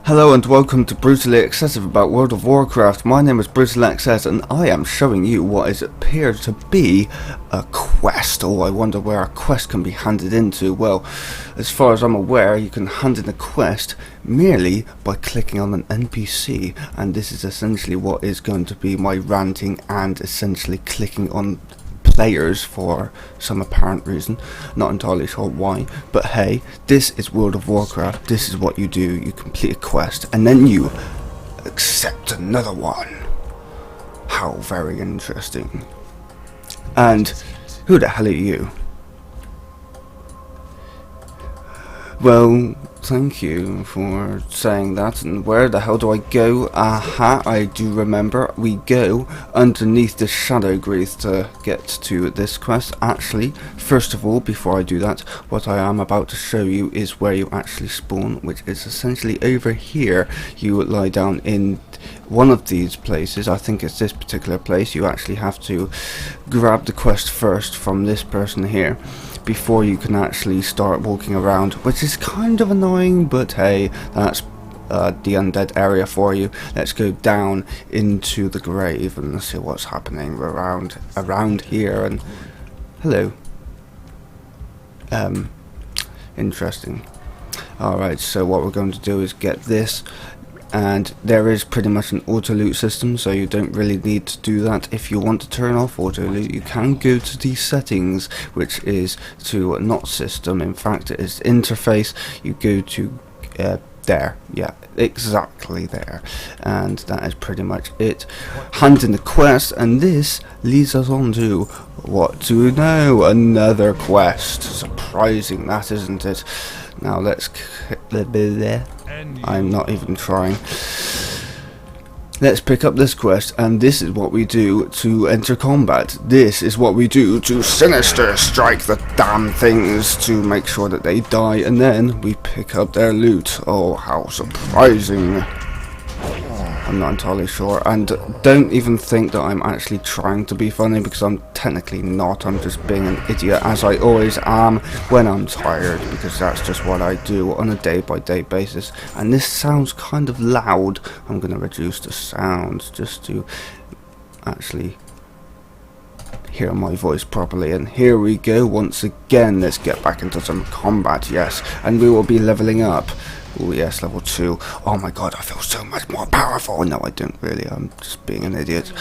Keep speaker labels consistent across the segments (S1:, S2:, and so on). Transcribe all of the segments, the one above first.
S1: Hello and welcome to Brutally Excessive about World of Warcraft. My name is Brutally Excessive and I am showing you what is appeared to be a quest. Oh, I wonder where a quest can be handed into. Well, as far as I'm aware, you can hand in a quest merely by clicking on an NPC, and this is essentially what is going to be my ranting and essentially clicking on players for some apparent reason. Not entirely sure why, but hey, this is World of Warcraft. This is what you do. You complete a quest and then you accept another one. How very interesting. And who the hell are you? Well, thank you for saying that. And where the hell do I go? Aha, I do remember. We go underneath the Shadow Grace to get to this quest. Actually, first of all, before I do that, what I am about to show you is where you actually spawn, which is essentially over here. You lie down in one of these places. I think it's this particular place. You actually have to grab the quest first from this person here before you can actually start walking around, which is kind of annoying, but hey, that's the Undead area for you. Let's go down into the grave and see what's happening around here. And hello. Interesting. Alright, so what we're going to do is get this, and there is pretty much an auto loot system, so you don't really need to do that. If you want to turn off auto loot, you can go to the settings, which is to not system, in fact it is interface. You go to there, yeah, exactly there, and that is pretty much it. Hand in the quest, and this leads us on to what do we know? Another quest. Surprising, that, isn't it? Now let's I'm not even trying. Let's pick up this quest, and this is what we do to enter combat. This is what we do to sinister strike the damn things to make sure that they die, and then we pick up their loot. Oh, how surprising. I'm not entirely sure, and don't even think that I'm actually trying to be funny, because I'm technically not. I'm just being an idiot, as I always am when I'm tired, because that's just what I do on a day-by-day basis. And this sounds kind of loud. I'm going to reduce the sound just to actually hear my voice properly. And here we go once again. Let's get back into some combat, yes, and we will be leveling up. Oh yes, level 2. Oh my god, I feel so much more powerful. No, I don't really. I'm just being an idiot.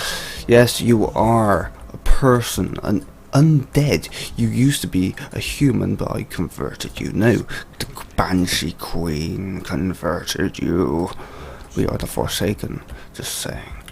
S1: Yes, you are a person, an undead. You used to be a human, but I converted you. No, the Banshee Queen converted you. We are the Forsaken, just saying.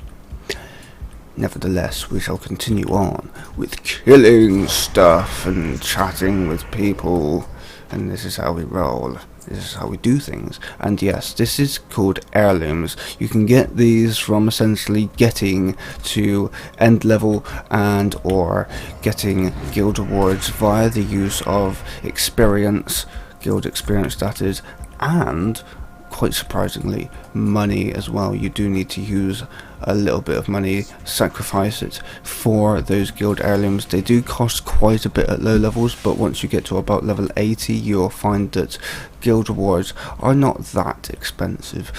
S1: Nevertheless, we shall continue on with killing stuff and chatting with people. And this is how we roll. This is how we do things. And yes, this is called heirlooms. You can get these from essentially getting to end level and or getting guild awards via the use of experience, guild experience that is, and quite surprisingly money as well. You do need to use a little bit of money, sacrifice it for those guild heirlooms. They do cost quite a bit at low levels, but once you get to about level 80 you'll find that guild rewards are not that expensive.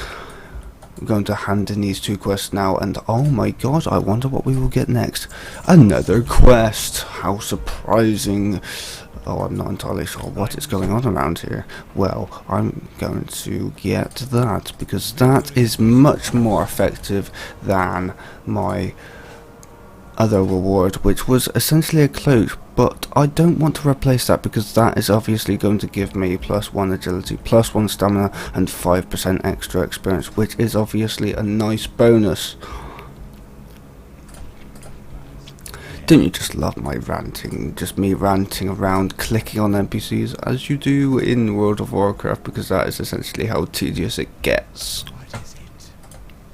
S1: I'm going to hand in these two quests now, and oh my god, I wonder what we will get next. Another quest. How surprising. Oh, I'm not entirely sure what is going on around here. Well, I'm going to get that, because that is much more effective than my other reward, which was essentially a cloak, but I don't want to replace that, because that is obviously going to give me +1 agility, +1 stamina, and 5% extra experience, which is obviously a nice bonus. Don't you just love my ranting? Just me ranting around, clicking on NPCs as you do in World of Warcraft, because that is essentially how tedious it gets.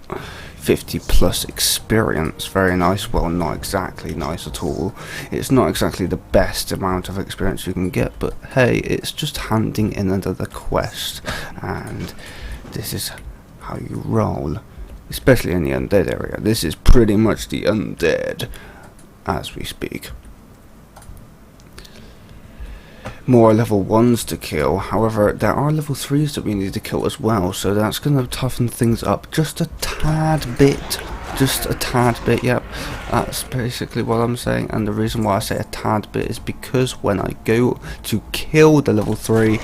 S1: 50+ experience, very nice. Well, not exactly nice at all. It's not exactly the best amount of experience you can get, but hey, it's just handing in another quest, and this is how you roll, especially in the Undead area. This is pretty much the Undead as we speak. more level 1s to kill. However, there are level 3s that we need to kill as well, so that's going to toughen things up just a tad bit. Just a tad bit, yep. That's basically what I'm saying, and the reason why I say a tad bit is because when I go to kill the level 3,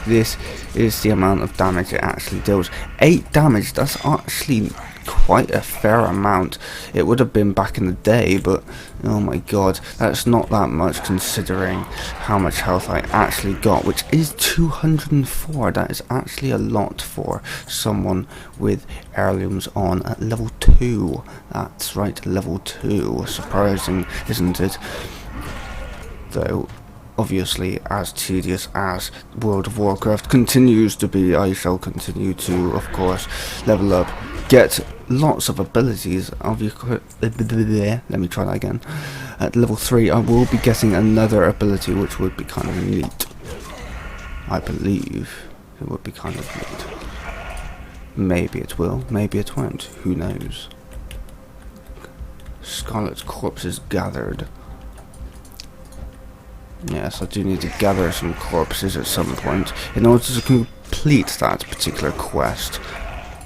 S1: this is the amount of damage it actually deals. 8 damage, that's actually quite a fair amount. It would have been back in the day, but oh my god, that's not that much considering how much health I actually got, which is 204. That is actually a lot for someone with heirlooms on at level 2. That's right, level 2. Surprising, isn't it? Though obviously, as tedious as World of Warcraft continues to be, I shall continue to, of course, level up, get lots of abilities. Let me try that again. At level 3, I will be getting another ability, which would be kind of neat. I believe it would be kind of neat. Maybe it will, maybe it won't. Who knows? Scarlet corpses gathered. Yes, I do need to gather some corpses at some point in order to complete that particular quest.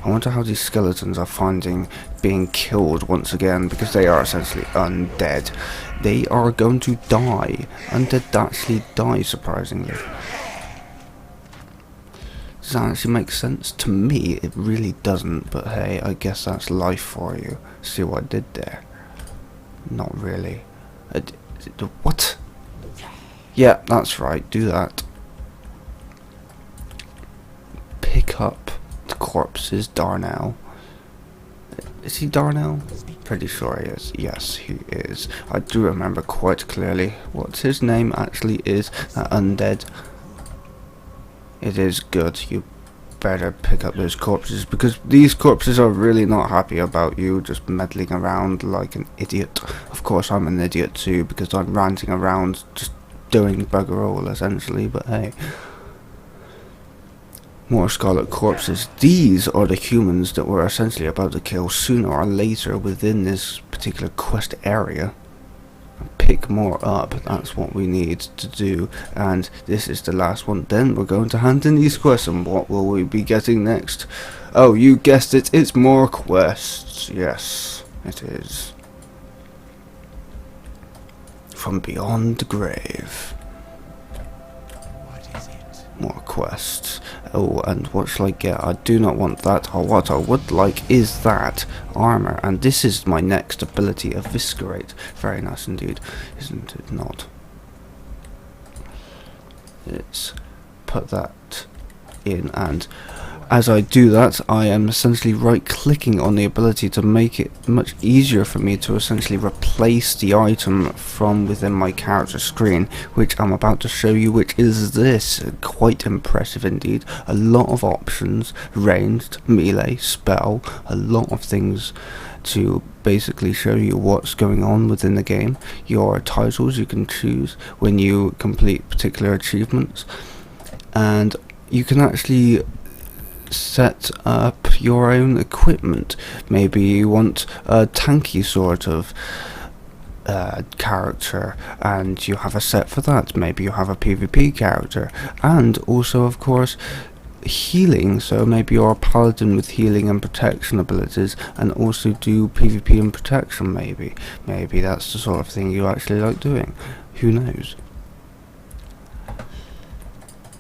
S1: I wonder how these skeletons are finding being killed once again, because they are essentially undead. They are going to die. Undead actually die, surprisingly. Does that actually make sense? To me, it really doesn't, but hey, I guess that's life for you. See what I did there? Not really. What? Yeah, that's right, do that. Pick up the corpses, Darnell. Is he Darnell? Pretty sure he is. Yes, he is. I do remember quite clearly what his name actually is. Undead. It is good. You better pick up those corpses, because these corpses are really not happy about you just meddling around like an idiot. Of course, I'm an idiot too, because I'm ranting around just doing bugger all essentially, but hey. More scarlet corpses. These are the humans that we're essentially about to kill sooner or later within this particular quest area. Pick more up, that's what we need to do, and this is the last one. Then we're going to hand in these quests, and what will we be getting next? Oh, you guessed it, it's more quests. Yes, it is. From beyond the grave. What is it? More quests. Oh, and what shall I get? I do not want that. Or what I would like is that armor. And this is my next ability, Eviscerate. Very nice indeed, isn't it not? Let's put that in, and as I do that, I am essentially right-clicking on the ability to make it much easier for me to essentially replace the item from within my character screen, which I'm about to show you, which is this. Quite impressive indeed. A lot of options, ranged, melee, spell, a lot of things to basically show you what's going on within the game. Your titles you can choose when you complete particular achievements, and you can actually set up your own equipment. Maybe you want a tanky sort of character, and you have a set for that. Maybe you have a PvP character, and also of course healing, so maybe you're a paladin with healing and protection abilities, and also do PvP and protection. Maybe that's the sort of thing you actually like doing. Who knows?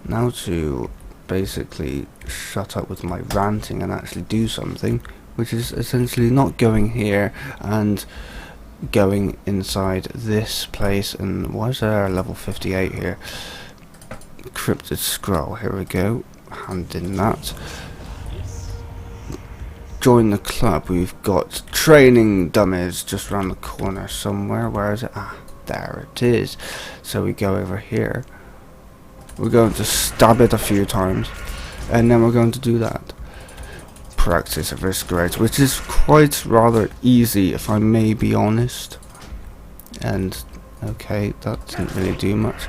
S1: Now to basically shut up with my ranting and actually do something, which is essentially not going here and going inside this place. And why is there a level 58 here? Cryptid scroll, here we go, hand in that. Join the club. We've got training dummies just around the corner somewhere. Where is it? Ah, there it is. So we go over here. We're going to stab it a few times, and then we're going to do that. Practice Eviscerate, which is quite rather easy, if I may be honest. And okay, that didn't really do much.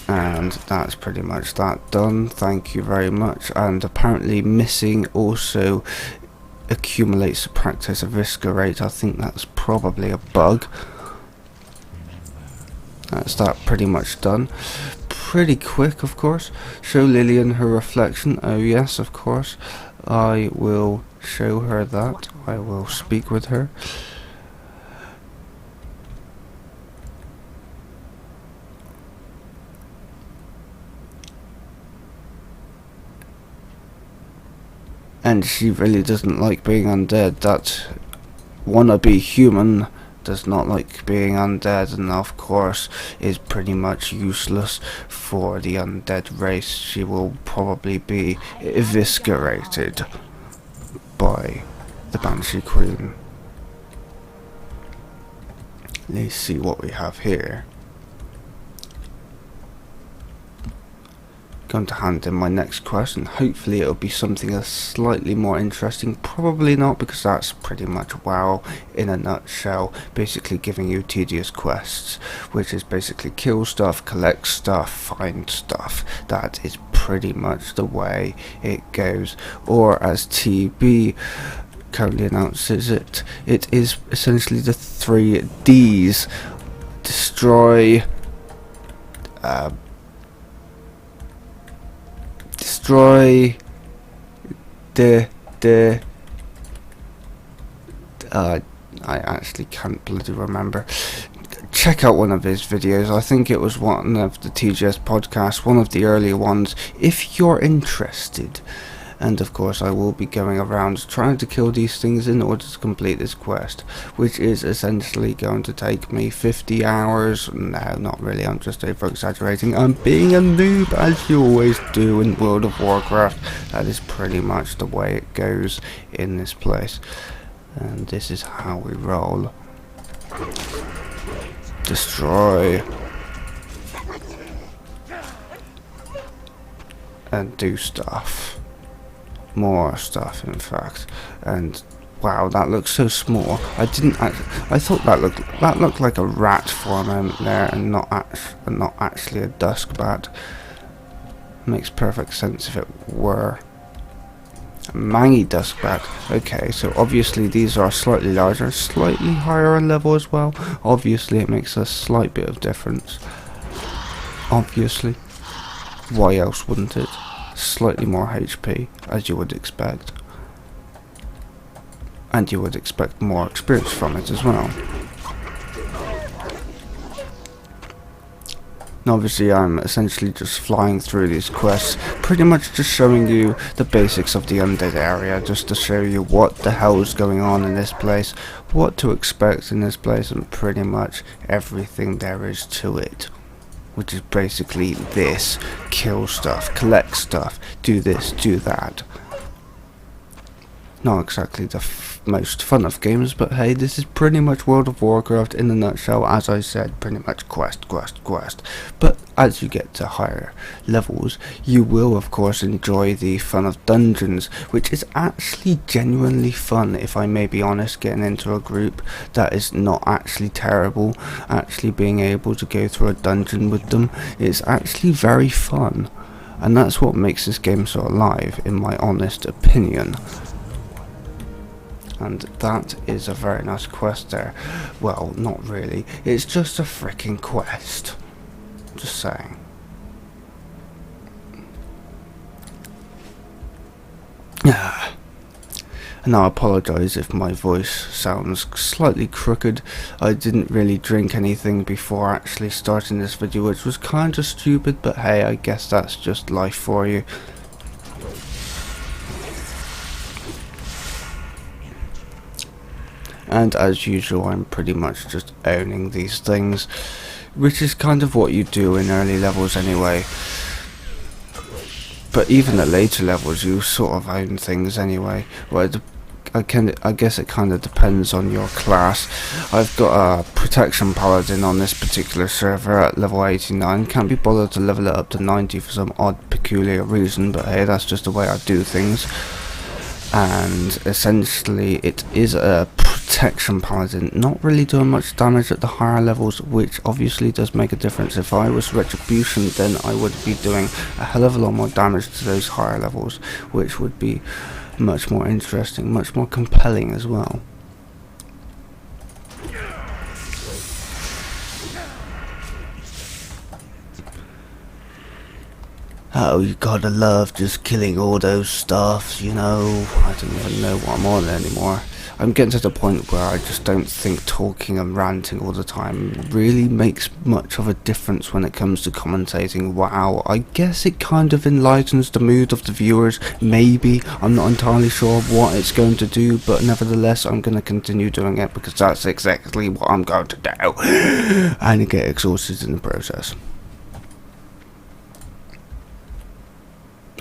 S1: And that's pretty much that done. Thank you very much. And apparently missing also accumulates the practice Eviscerate. I think that's probably a bug. That's that pretty much done. Pretty quick, of course. Show Lillian her reflection. Oh yes, of course. I will show her that. I will speak with her. And she really doesn't like being undead. That wannabe human does not like being undead, and of course is pretty much useless for the undead race. She will probably be eviscerated by the Banshee Queen. Let's see what we have here. Going to hand in my next quest, and hopefully it'll be something that's slightly more interesting. Probably not, because that's pretty much WoW in a nutshell, basically giving you tedious quests, which is basically kill stuff, collect stuff, find stuff. That is pretty much the way it goes, or as TB currently announces it, it is essentially the 3 Ds: destroy, I actually can't bloody remember. Check out one of his videos. I think it was one of the TGS podcasts, one of the earlier ones, if you're interested. And of course I will be going around trying to kill these things in order to complete this quest, which is essentially going to take me 50 hours. No, not really, I'm just over exaggerating. I'm being a noob, as you always do in World of Warcraft. That is pretty much the way it goes in this place. And this is how we roll. Destroy. And do stuff. More stuff, in fact. And wow, that looks so small. I thought that looked like a rat for a moment there, and not actually a dusk bat. Makes perfect sense if it were a mangy dusk bat. Okay, so obviously these are slightly larger, slightly higher in level as well. Obviously it makes a slight bit of difference. Obviously, why else wouldn't it? Slightly more HP, as you would expect, and you would expect more experience from it as well. And obviously I'm essentially just flying through these quests, pretty much just showing you the basics of the Undead area, just to show you what the hell is going on in this place, what to expect in this place, and pretty much everything there is to it. Which is basically this: kill stuff, collect stuff, do this, do that. Not exactly the most fun of games, but hey, this is pretty much World of Warcraft in a nutshell. As I said, pretty much quest. But as you get to higher levels, you will of course enjoy the fun of dungeons, which is actually genuinely fun, if I may be honest. Getting into a group that is not actually terrible, actually being able to go through a dungeon with them, is actually very fun. And that's what makes this game so alive, in my honest opinion. And that is a very nice quest there. Well, not really. It's just a freaking quest. Just saying. And I apologise if my voice sounds slightly crooked. I didn't really drink anything before actually starting this video, which was kind of stupid, but hey, I guess that's just life for you. And as usual, I'm pretty much just owning these things, which is kind of what you do in early levels anyway. But even at later levels, you sort of own things anyway. Well, I guess it kind of depends on your class. I've got a protection paladin on this particular server at level 89. Can't be bothered to level it up to 90 for some odd peculiar reason, but hey, that's just the way I do things. And essentially it is a protection paladin, not really doing much damage at the higher levels, which obviously does make a difference. If I was retribution, then I would be doing a hell of a lot more damage to those higher levels, which would be much more interesting, much more compelling as well. Oh, you gotta love just killing all those stuffs, you know. I don't even know what I'm on anymore. I'm getting to the point where I just don't think talking and ranting all the time really makes much of a difference when it comes to commentating. Wow, I guess it kind of enlightens the mood of the viewers, maybe. I'm not entirely sure what it's going to do, but nevertheless I'm going to continue doing it because that's exactly what I'm going to do. And get exhausted in the process.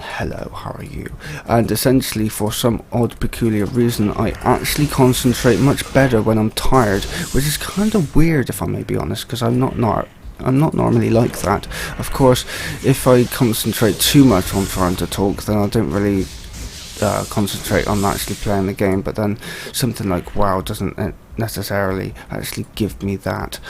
S1: Hello, how are you? And essentially, for some odd peculiar reason, I actually concentrate much better when I'm tired, which is kind of weird if I may be honest, because I'm not normally like that. Of course, if I concentrate too much on trying to talk, then I don't really concentrate on actually playing the game, but then something like WoW doesn't necessarily actually give me that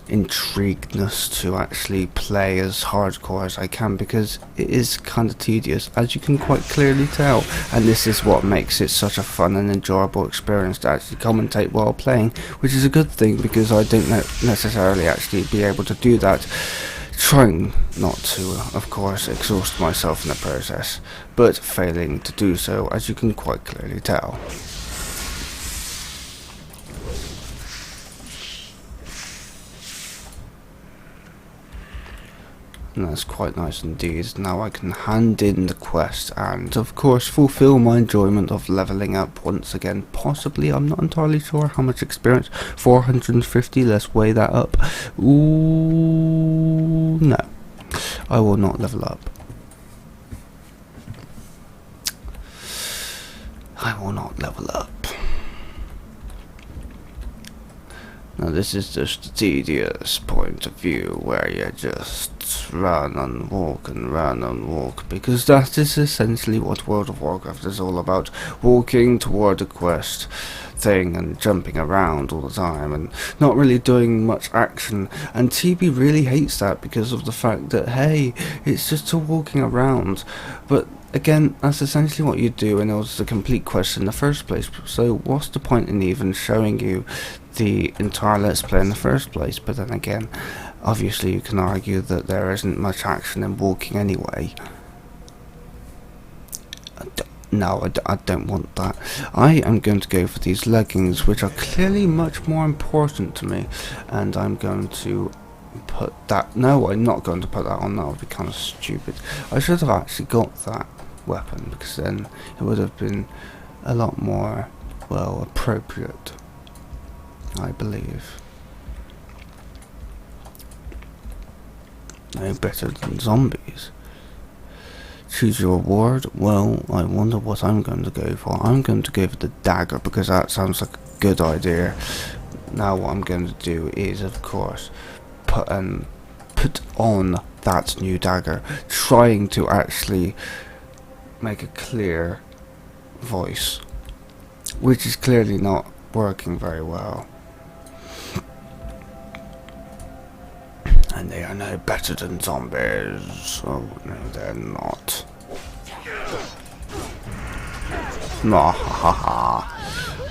S1: intriguedness to actually play as hardcore as I can, because it is kind of tedious, as you can quite clearly tell, and this is what makes it such a fun and enjoyable experience to actually commentate while playing, which is a good thing because I don't necessarily actually be able to do that, trying not to of course exhaust myself in the process, but failing to do so, as you can quite clearly tell. And that's quite nice indeed. Now I can hand in the quest and of course fulfill my enjoyment of leveling up once again. Possibly, I'm not entirely sure how much experience. 450, let's weigh that up. Ooh, no. I will not level up. I will not level up. Now this is just a tedious point of view where you just run and walk, because that is essentially what World of Warcraft is all about. Walking toward a quest thing and jumping around all the time and not really doing much action, and TB really hates that because of the fact that, hey, it's just a walking around, but again, that's essentially what you do in order to complete quests in the first place, so what's the point in even showing you the entire Let's Play in the first place? But then again, obviously you can argue that there isn't much action in walking anyway. No, I don't want that. I am going to go for these leggings, which are clearly much more important to me, and I'm going to put that. No, I'm not going to put that on. That would be kind of stupid. I should have actually got that weapon, because then it would have been a lot more, well, appropriate, I believe. No better than zombies. Choose your reward. Well, I wonder what I'm going to go for. I'm going to go for the dagger, because that sounds like a good idea. Now what I'm going to do is, of course, put on that new dagger, trying to actually make a clear voice, which is clearly not working very well. And they are no better than zombies. Oh no, they're not. Mwahaha.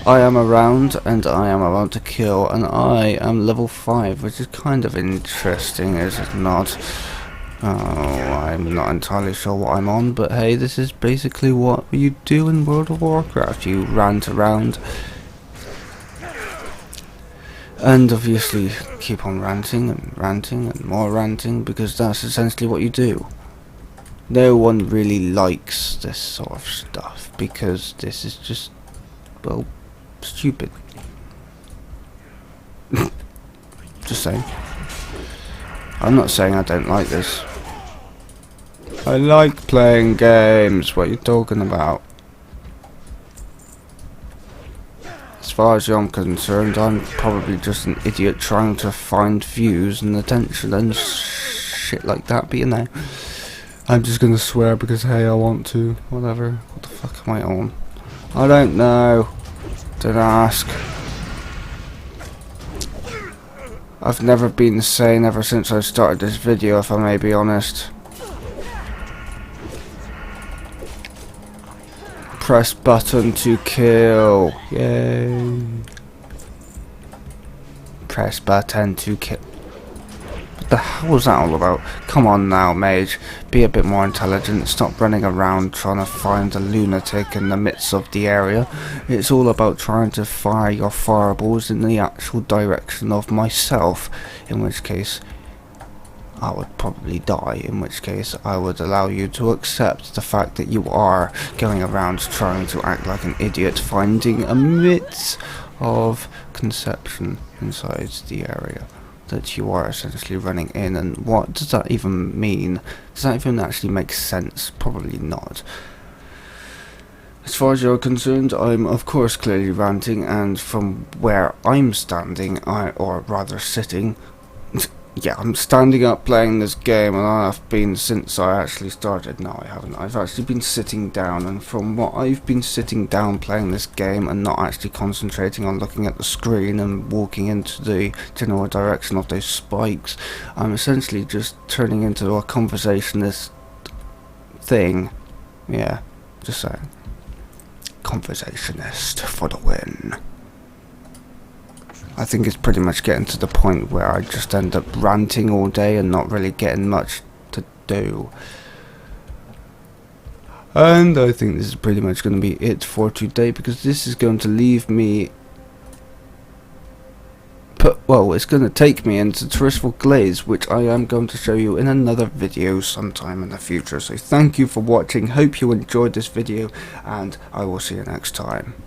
S1: I am around and I am about to kill, and I am level 5, which is kind of interesting, is it not? Oh, I'm not entirely sure what I'm on, but hey, this is basically what you do in World of Warcraft. You rant around, and obviously keep on ranting and more ranting, because that's essentially what you do. No one really likes this sort of stuff, because this is just, well, stupid. Just saying. I'm not saying I don't like this. I like playing games. What are you talking about? As far as I'm concerned, I'm probably just an idiot trying to find views and attention and shit like that, but you know, I'm just gonna swear because hey, I want to. Whatever. What the fuck am I on? I don't know. Don't ask. I've never been sane ever since I started this video, if I may be honest. Press button to kill. Yay. Press button to kill. What the hell was that all about? Come on now, mage. Be a bit more intelligent. Stop running around trying to find a lunatic in the midst of the area. It's all about trying to fire your fireballs in the actual direction of myself. In which case, I would probably die. In which case, I would allow you to accept the fact that you are going around trying to act like an idiot, finding a midst of conception inside the area that you are essentially running in. And what does that even mean? Does that even actually make sense? Probably not. As far as you're concerned, I'm of course clearly ranting, and from where I'm standing, or rather sitting, yeah, I'm standing up playing this game, and I have been since I actually started. No, I haven't. I've actually been sitting down, and from what I've been sitting down playing this game and not actually concentrating on looking at the screen and walking into the general direction of those spikes, I'm essentially just turning into a conversationist thing. Yeah, just saying. Conversationist for the win. I think it's pretty much getting to the point where I just end up ranting all day and not really getting much to do. And I think this is pretty much going to be it for today, because this is going to leave me... it's going to take me into Tirisfal Glades, which I am going to show you in another video sometime in the future. So thank you for watching, hope you enjoyed this video, and I will see you next time.